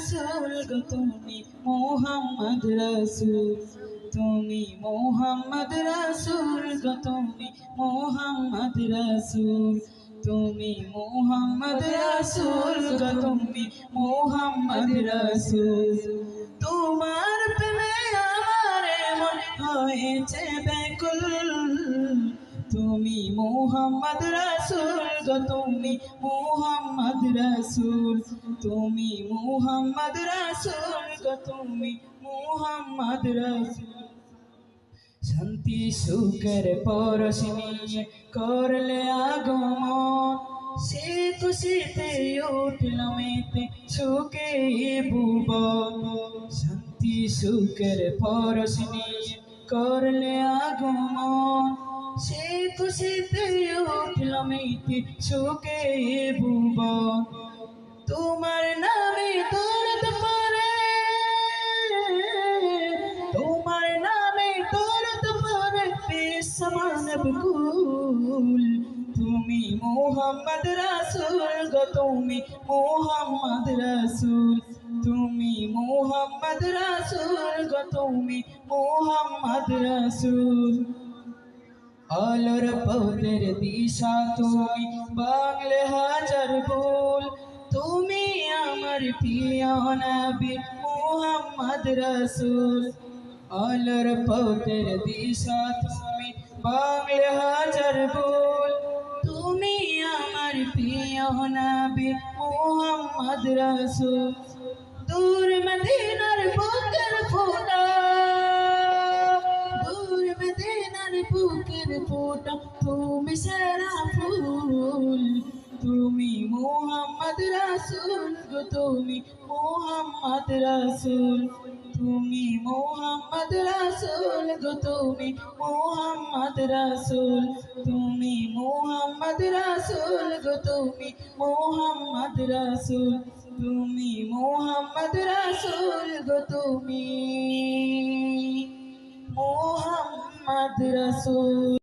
রাসূল গো তুমি মুহাম্মদ রাসূল, তুমি মুহাম্মদ রাসূল গো তুমি মুহাম্মদ রাসূল, তুমি মুহাম্মদ রাসূল গো তুমি মুহাম্মদ রাসূল। তোমার প্রেমে আমার মন হয়েছে ব্যাকুল, তুমি মুহাম্মদ রাসূল গো তুমি মুহাম্মদ রাসূল, তুমি মুহাম্মদ রাসূল গো তুমি মুহাম্মদ রাসূল। শান্তি সুখের পরশ নিয়ে করলে আগমন, সে খুশিতে উঠল মেতে সুখে ভুবন। শান্তি সুখের পরশ নিয়ে করলে আগমন, সে খুশিতে উঠল মেতে সুখে ভুবন। তোমার নামে দরদ পড়ে, তোমার নামে দরদ পড়ে বেসামানব কুল, তুমি মুহাম্মদ রাসূল গো তুমি মুহাম্মদ রাসূল, তুমি মুহাম্মদ রাসূল গো তুমি মুহাম্মদ রাসূল। আলোর পথের দিশা তুমি বাংলে হাজার ভুল, তুমি আমার প্রিয় নবী মুহাম্মদ রাসূল। আলোর পথের দিশা তুমি বাংলে হাজার ভুল, তুমি আমার প্রিয় নবী মুহাম্মদ রাসূল। দূর মদিনার বুকের ফোঁটা, দূর মদিনার বুকের ফোঁটা তুমি সেরা ফুল, তুমি মুহাম্মদ রাসূল গো তুমি মুহাম্মদ রাসূল, তুমি মুহাম্মদ রাসূল গো তুমি মুহাম্মদ রাসূল, তুমি মুহাম্মদ রাসূল গো তুমি মুহাম্মদ রাসূল, তুমি মুহাম্মদ রাসূল গো তুমি মুহাম্মদ রাসূল।